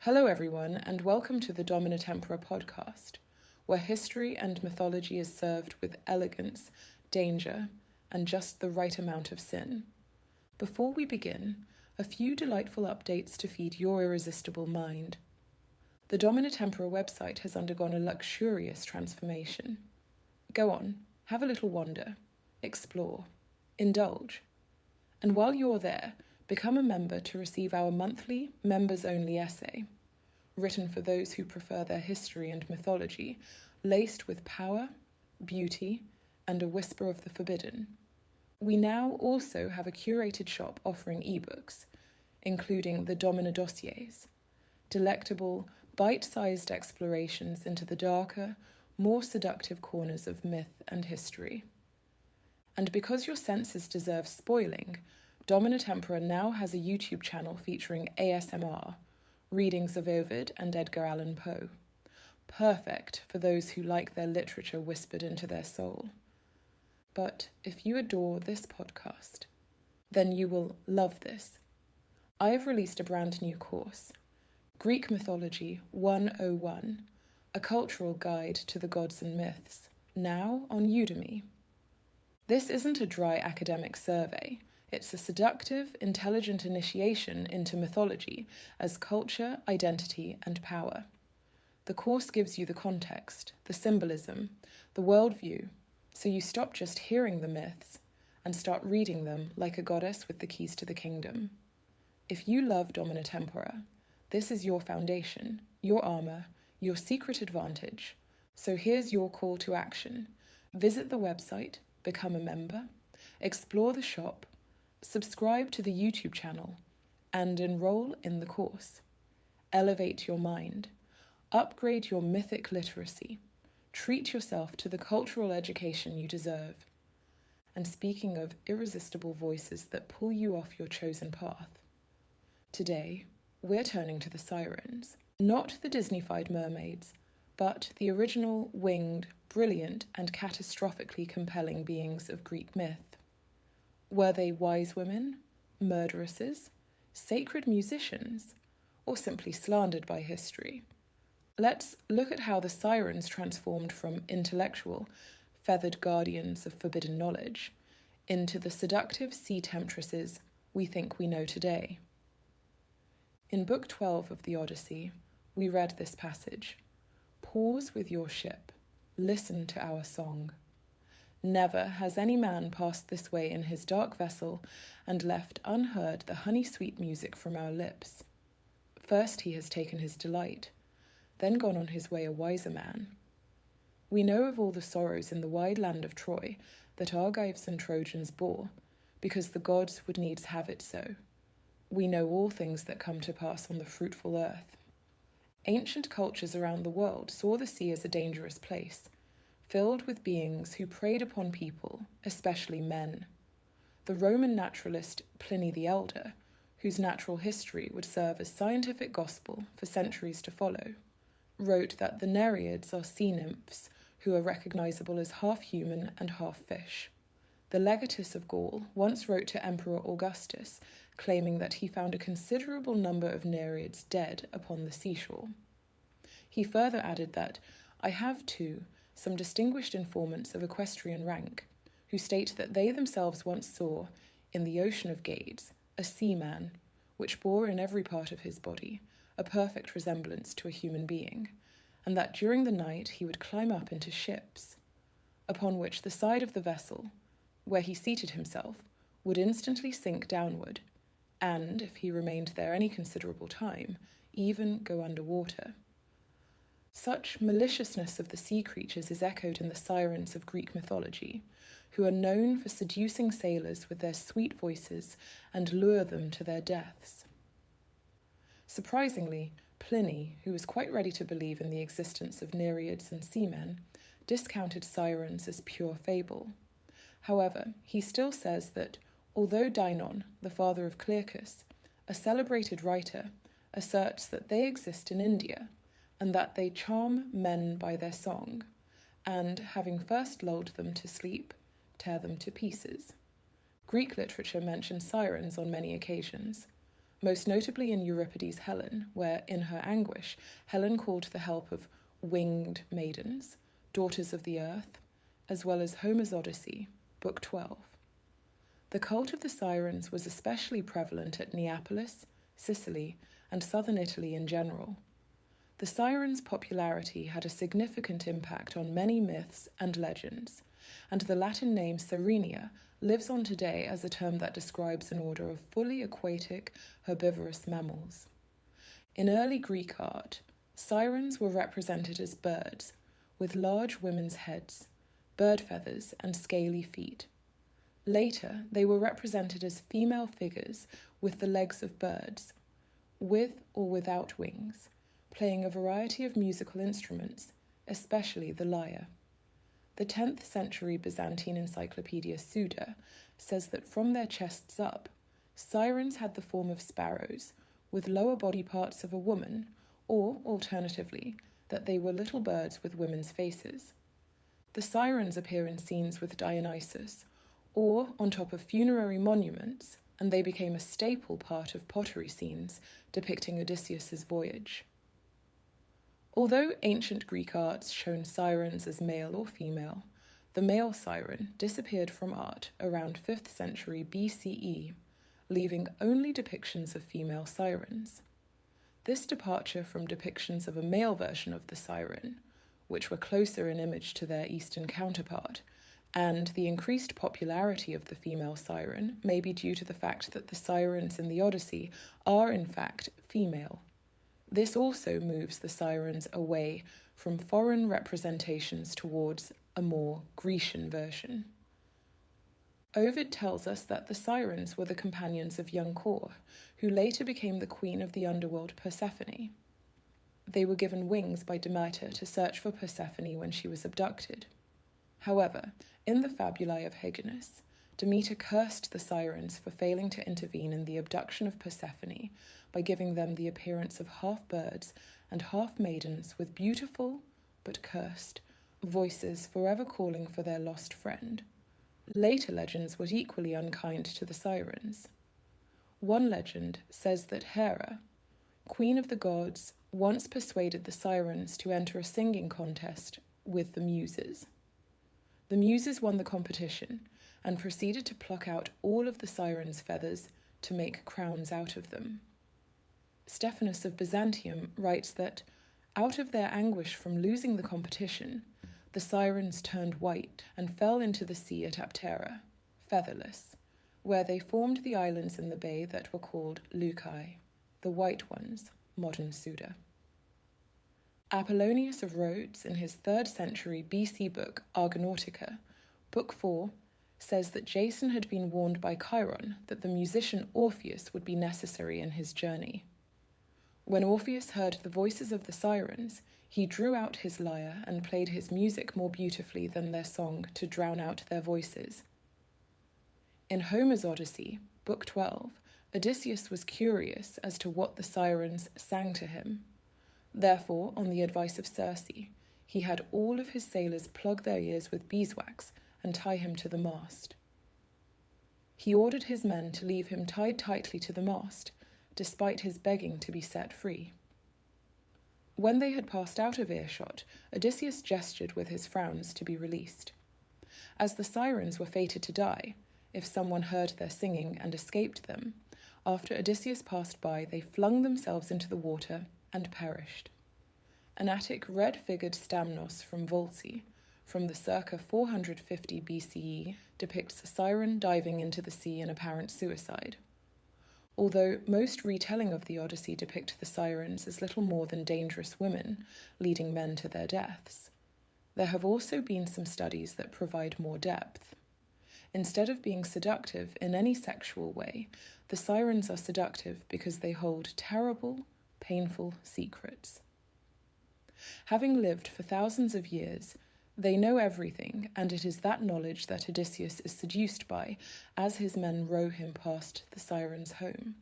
Hello everyone, and welcome to the Domina Tempora Podcast, where history and mythology is served with elegance, danger, and just the right amount of sin. Before we begin, a few delightful updates to feed your irresistible mind. The Domina Tempora website has undergone a luxurious transformation. Go on, have a little wander, explore, indulge. And while you're there, become a member to receive our monthly members-only essay, written for those who prefer their history and mythology, laced with power, beauty, and a whisper of the forbidden. We now also have a curated shop offering ebooks, including the Domina dossiers, delectable, bite-sized explorations into the darker, more seductive corners of myth and history. And because your senses deserve spoiling, Domina Tempora now has a YouTube channel featuring ASMR, readings of Ovid and Edgar Allan Poe. Perfect for those who like their literature whispered into their soul. But if you adore this podcast, then you will love this. I have released a brand new course, Greek Mythology 101, a cultural guide to the gods and myths, now on Udemy. This isn't a dry academic survey. It's a seductive, intelligent initiation into mythology as culture, identity, and power. The course gives you the context, the symbolism, the worldview, so you stop just hearing the myths and start reading them like a goddess with the keys to the kingdom. If you love Domina Tempora, this is your foundation, your armor, your secret advantage. So here's your call to action. Visit the website, become a member, explore the shop, subscribe to the YouTube channel, and enroll in the course. Elevate your mind, upgrade your mythic literacy, treat yourself to the cultural education you deserve. And speaking of irresistible voices that pull you off your chosen path, today we're turning to the Sirens, not the Disney-fied mermaids, but the original winged, brilliant, and catastrophically compelling beings of Greek myth. Were they wise women, murderesses, sacred musicians, or simply slandered by history? Let's look at how the Sirens transformed from intellectual, feathered guardians of forbidden knowledge into the seductive sea temptresses we think we know today. In Book 12 of the Odyssey, we read this passage: "Pause with your ship, listen to our song. Never has any man passed this way in his dark vessel and left unheard the honey-sweet music from our lips. First he has taken his delight, then gone on his way a wiser man. We know of all the sorrows in the wide land of Troy that Argives and Trojans bore, because the gods would needs have it so. We know all things that come to pass on the fruitful earth. Ancient cultures around the world saw the sea as a dangerous place, filled with beings who preyed upon people, especially men. The Roman naturalist Pliny the Elder, whose natural history would serve as scientific gospel for centuries to follow, wrote that the Nereids are sea nymphs who are recognizable as half human and half fish. The legatus of Gaul once wrote to Emperor Augustus, claiming that he found a considerable number of Nereids dead upon the seashore. He further added that, "I have, too, some distinguished informants of equestrian rank, who state that they themselves once saw, in the ocean of Gades, a seaman, which bore in every part of his body a perfect resemblance to a human being, and that during the night he would climb up into ships, upon which the side of the vessel, where he seated himself, would instantly sink downward, and, if he remained there any considerable time, even go under water." Such maliciousness of the sea creatures is echoed in the Sirens of Greek mythology, who are known for seducing sailors with their sweet voices and lure them to their deaths. Surprisingly, Pliny, who was quite ready to believe in the existence of Nereids and seamen, discounted Sirens as pure fable. However, he still says that, although Dinon, the father of Clearchus, a celebrated writer, asserts that they exist in India, and that they charm men by their song, and, having first lulled them to sleep, tear them to pieces. Greek literature mentions sirens on many occasions, most notably in Euripides' Helen, where, in her anguish, Helen called the help of winged maidens, daughters of the earth, as well as Homer's Odyssey, Book 12. The cult of the Sirens was especially prevalent at Neapolis, Sicily, and southern Italy in general. The Sirens' popularity had a significant impact on many myths and legends, and the Latin name Sirenia lives on today as a term that describes an order of fully aquatic, herbivorous mammals. In early Greek art, sirens were represented as birds, with large women's heads, bird feathers, and scaly feet. Later, they were represented as female figures with the legs of birds, with or without wings, playing a variety of musical instruments, especially the lyre. The 10th century Byzantine encyclopedia Suda says that from their chests up, sirens had the form of sparrows, with lower body parts of a woman, or, alternatively, that they were little birds with women's faces. The sirens appear in scenes with Dionysus, or on top of funerary monuments, and they became a staple part of pottery scenes depicting Odysseus's voyage. Although ancient Greek arts shown sirens as male or female, the male siren disappeared from art around 5th century BCE, leaving only depictions of female sirens. This departure from depictions of a male version of the siren, which were closer in image to their Eastern counterpart, and the increased popularity of the female siren may be due to the fact that the sirens in the Odyssey are in fact female. This also moves the sirens away from foreign representations towards a more Grecian version. Ovid tells us that the sirens were the companions of young Kor, who later became the queen of the underworld Persephone. They were given wings by Demeter to search for Persephone when she was abducted. However, in the Fabulae of Hyginus, Demeter cursed the sirens for failing to intervene in the abduction of Persephone by giving them the appearance of half birds and half maidens with beautiful, but cursed, voices forever calling for their lost friend. Later legends were equally unkind to the sirens. One legend says that Hera, queen of the gods, once persuaded the sirens to enter a singing contest with the Muses. The Muses won the competition and proceeded to pluck out all of the sirens' feathers to make crowns out of them. Stephanus of Byzantium writes that, out of their anguish from losing the competition, the sirens turned white and fell into the sea at Aptera, featherless, where they formed the islands in the bay that were called Leucae, the white ones, modern Suda. Apollonius of Rhodes, in his 3rd century BC book Argonautica, Book 4, says that Jason had been warned by Chiron that the musician Orpheus would be necessary in his journey. When Orpheus heard the voices of the sirens, he drew out his lyre and played his music more beautifully than their song to drown out their voices. In Homer's Odyssey, Book 12, Odysseus was curious as to what the sirens sang to him. Therefore, on the advice of Circe, he had all of his sailors plug their ears with beeswax and tie him to the mast. He ordered his men to leave him tied tightly to the mast, despite his begging to be set free. When they had passed out of earshot, Odysseus gestured with his frowns to be released. As the sirens were fated to die, if someone heard their singing and escaped them, after Odysseus passed by, they flung themselves into the water and perished. An Attic red-figured Stamnos from Volsci, from the circa 450 BCE, depicts a siren diving into the sea in apparent suicide. Although most retelling of the Odyssey depict the sirens as little more than dangerous women, leading men to their deaths, there have also been some studies that provide more depth. Instead of being seductive in any sexual way, the sirens are seductive because they hold terrible, painful secrets. Having lived for thousands of years, they know everything, and it is that knowledge that Odysseus is seduced by as his men row him past the sirens' home.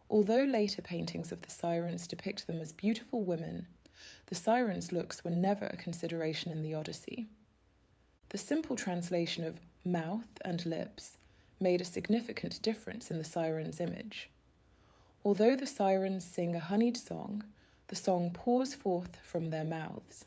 Although later paintings of the sirens depict them as beautiful women, the sirens' looks were never a consideration in the Odyssey. The simple translation of mouth and lips made a significant difference in the sirens' image. Although the sirens sing a honeyed song, the song pours forth from their mouths.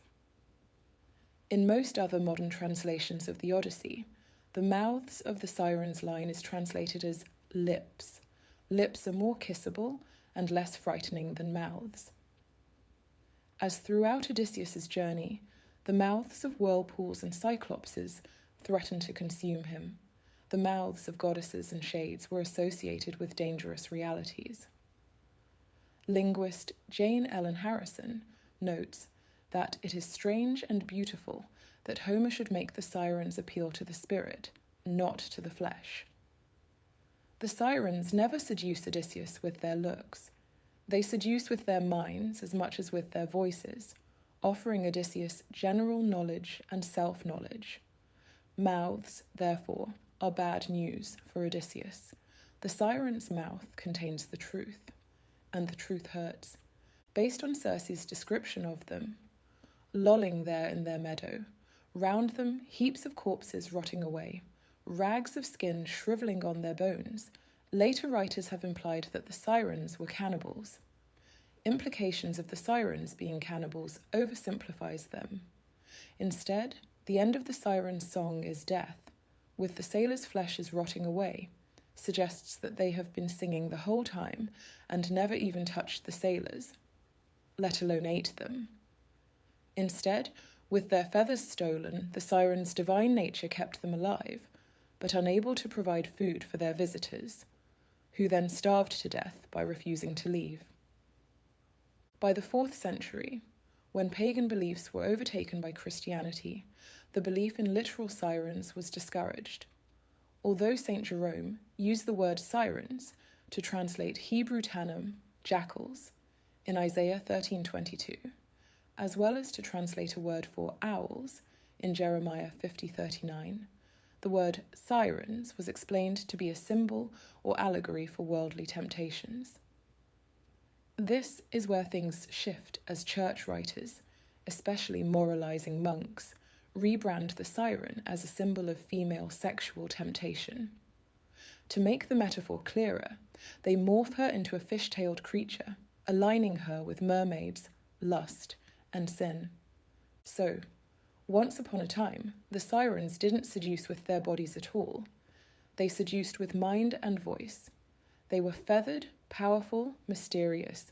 In most other modern translations of the Odyssey, the mouths of the sirens line is translated as lips. Lips are more kissable and less frightening than mouths. As throughout Odysseus's journey, the mouths of whirlpools and cyclopses threatened to consume him. The mouths of goddesses and shades were associated with dangerous realities. Linguist Jane Ellen Harrison notes that it is strange and beautiful that Homer should make the sirens appeal to the spirit, not to the flesh. The sirens never seduce Odysseus with their looks. They seduce with their minds as much as with their voices, offering Odysseus general knowledge and self-knowledge. Mouths, therefore, are bad news for Odysseus. The siren's mouth contains the truth, and the truth hurts. Based on Circe's description of them, lolling there in their meadow, round them heaps of corpses rotting away, rags of skin shrivelling on their bones, later writers have implied that the sirens were cannibals. Implications of the sirens being cannibals oversimplifies them. Instead, the end of the siren's song is death, with the sailors' fleshes rotting away, suggests that they have been singing the whole time and never even touched the sailors, let alone ate them. Instead, with their feathers stolen, the sirens' divine nature kept them alive, but unable to provide food for their visitors, who then starved to death by refusing to leave. By the 4th century, when pagan beliefs were overtaken by Christianity, the belief in literal sirens was discouraged. Although St. Jerome used the word sirens to translate Hebrew tannim, jackals, in Isaiah 13:22, as well as to translate a word for owls in Jeremiah 50:39, the word sirens was explained to be a symbol or allegory for worldly temptations. This is where things shift as church writers, especially moralizing monks, rebrand the siren as a symbol of female sexual temptation. To make the metaphor clearer, they morph her into a fish-tailed creature, aligning her with mermaids, lust, and sin. So, once upon a time, the sirens didn't seduce with their bodies at all. They seduced with mind and voice. They were feathered, powerful, mysterious,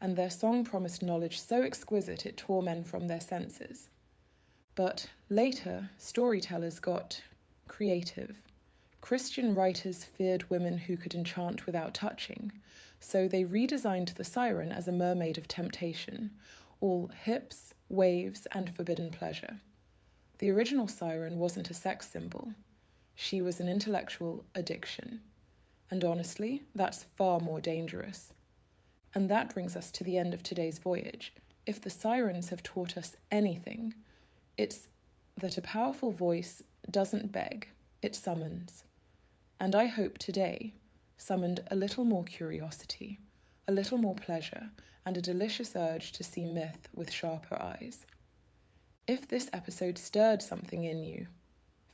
and their song promised knowledge so exquisite it tore men from their senses. But later, storytellers got creative. Christian writers feared women who could enchant without touching, so they redesigned the siren as a mermaid of temptation, all hips, waves, and forbidden pleasure. The original siren wasn't a sex symbol. She was an intellectual addiction. And honestly, that's far more dangerous. And that brings us to the end of today's voyage. If the sirens have taught us anything, it's that a powerful voice doesn't beg, it summons. And I hope today summoned a little more curiosity, a little more pleasure, and a delicious urge to see myth with sharper eyes. If this episode stirred something in you,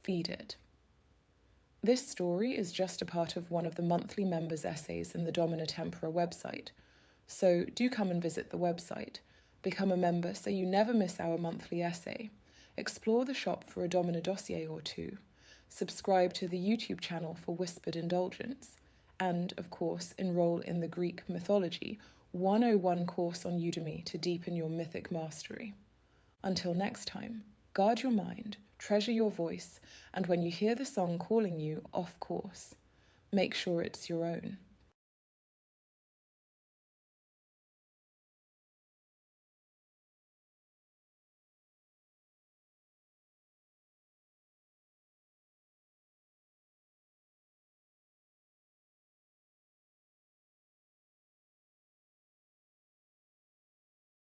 feed it. This story is just a part of one of the monthly members' essays in the Domina Tempora website, so do come and visit the website. Become a member so you never miss our monthly essay. Explore the shop for a Domina dossier or two. Subscribe to the YouTube channel for whispered indulgence. And, of course, enroll in the Greek Mythology 101 course on Udemy to deepen your mythic mastery. Until next time, guard your mind, treasure your voice, and when you hear the song calling you off course, make sure it's your own.